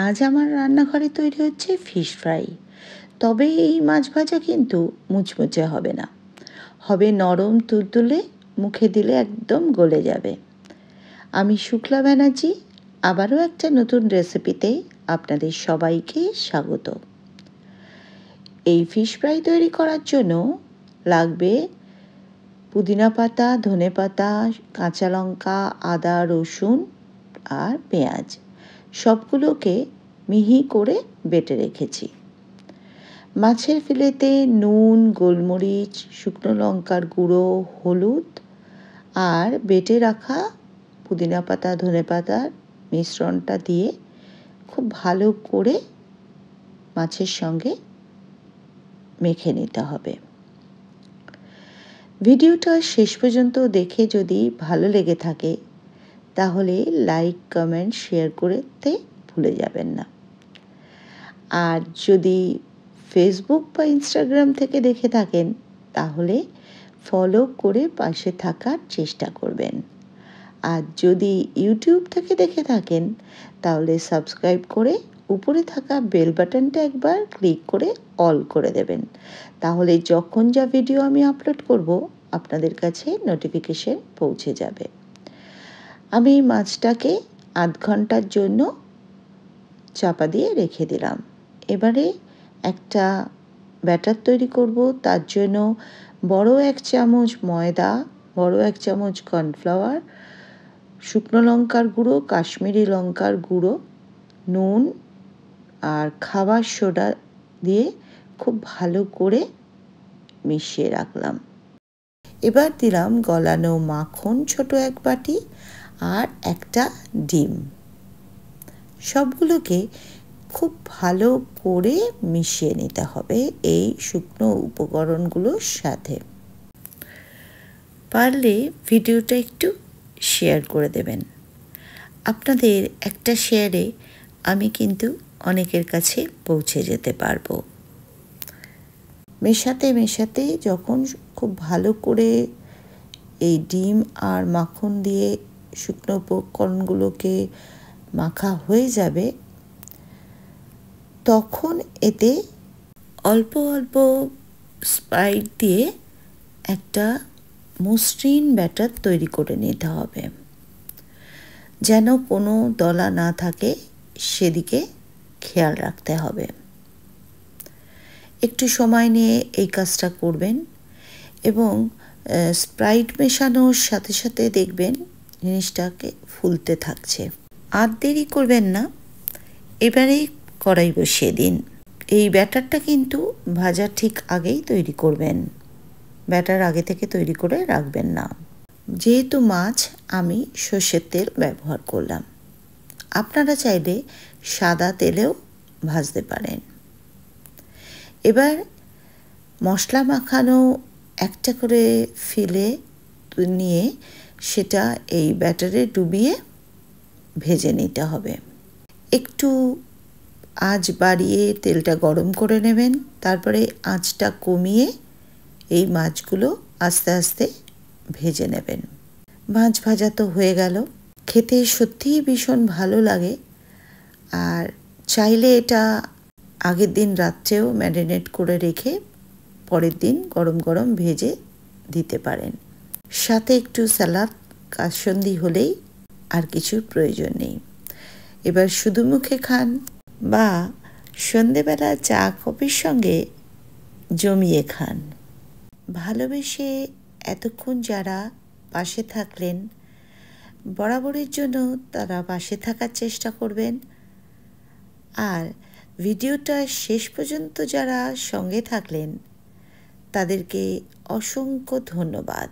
আজ আমার রান্নাঘরে তৈরি হচ্ছে ফিশ ফ্রাই। তবে এই মাছ ভাজা কিন্তু মুচমুচে হবে না, হবে নরম তুলতুলে, মুখে দিলে একদম গলে যাবে। আমি শুক্লা ব্যানার্জি, আবারও একটা নতুন রেসিপিতে আপনাদের সবাইকে স্বাগত। এই ফিশ ফ্রাই তৈরি করার জন্য লাগবে পুদিনা পাতা, ধনে পাতা, কাঁচা লঙ্কা, আদা, রসুন আর পেঁয়াজ। সবগুলোকে মিহি করে বেটে রেখেছি। মাছের ফিলেতে নুন, গোলমরিচ, শুকনো লঙ্কার গুঁড়ো, হলুদ আর বেটে রাখা পুদিনা পাতা, ধনে পাতার মিশ্রণটা দিয়ে খুব ভালো করে মাছের সঙ্গে মেখে নিতে হবে। ভিডিওটা শেষ পর্যন্ত দেখে যদি ভালো লেগে থাকে তাহলে লাইক, কমেন্ট, শেয়ার করতে ভুলে যাবেন না। আর যদি ফেসবুক বা ইনস্টাগ্রাম থেকে দেখে থাকেন তাহলে ফলো করে পাশে থাকার চেষ্টা করবেন। আর যদি ইউটিউব থেকে দেখে থাকেন তাহলে সাবস্ক্রাইব করে উপরে থাকা বেল বাটনটা একবার ক্লিক করে অল করে দেবেন। তাহলে যখন যা ভিডিও আমি আপলোড করব আপনাদের কাছে নোটিফিকেশন পৌঁছে যাবে। আমি মাছটাকে আধ ঘন্টার জন্য চাপা দিয়ে রেখে দিলাম। এবারে একটা ব্যাটার তৈরি করব। তার জন্য বড় 1 চামচ ময়দা, বড় 1 চামচ কর্নফ্লাওয়ার, শুকনো লঙ্কার গুঁড়ো, কাশ্মীরি লঙ্কার গুঁড়ো, নুন আর খাবার সোডা দিয়ে খুব ভালো করে মিশিয়ে রাখলাম। এবার দিলাম গলানো মাখন ছোট 1 বাটি আর একটা ডিম। সবগুলোকে খুব ভালো করে মিশিয়ে নিতে হবে এই শুকনো উপকরণগুলোর সাথে। পারলে ভিডিওটা একটু শেয়ার করে দেবেন। আপনাদের একটা শেয়ারে আমি কিন্তু অনেকের কাছে পৌঁছে যেতে পারবো। মেশাতে মেশাতে যখন খুব ভালো করে এই ডিম আর মাখন দিয়ে শুকনো উপকরণগুলোকে মাখা হয়ে যাবে তখন এতে অল্প অল্প স্প্রাইট দিয়ে একটা মসৃণ ব্যাটার তৈরি করে নিতে হবে, যেন কোনো দলা না থাকে সেদিকে খেয়াল রাখতে হবে। একটু সময় নিয়ে এই কাজটা করবেন এবং স্প্রাইট মেশানোর সাথে সাথে দেখবেন জিনিসটাকে ফুলতে থাকছে। আর দেরি করবেন না, এবারেই কড়াই বসিয়ে দিন। এই ব্যাটারটা কিন্তু ভাজার ঠিক আগেই তৈরি করবেন, ব্যাটার আগে থেকে তৈরি করে রাখবেন না। যেহেতু মাছ আমি সর্ষের তেল ব্যবহার করলাম, আপনারা চাইলে সাদা তেলেও ভাজতে পারেন। এবার মশলা মাখানো একটা করে ফিলে নিয়ে সেটা এই ব্যাটারে ডুবিয়ে ভেজে নিতে হবে। একটু আঁচ বাড়িয়ে তেলটা গরম করে নেবেন, তারপরে আঁচটা কমিয়ে এই মাছগুলো আস্তে আস্তে ভেজে নেবেন। মাছ ভাজা তো হয়ে গেল। খেতে সত্যিই ভীষণ ভালো লাগে। আর চাইলে এটা আগের দিন রাত্রেও ম্যারিনেট করে রেখে পরের দিন গরম গরম ভেজে দিতে পারেন। সাথে একটু স্যালাড, কাসুন্দি হলেই আর কিছুর প্রয়োজন নেই। এবার শুধু মুখে খান বা সন্ধেবেলা চা কফির সঙ্গে জমিয়ে খান। ভালোবেসে এতক্ষণ যারা পাশে থাকলেন, বরাবরের জন্য তারা পাশে থাকার চেষ্টা করবেন। আর ভিডিওটা শেষ পর্যন্ত যারা সঙ্গে থাকলেন তাদেরকে অসংখ্য ধন্যবাদ।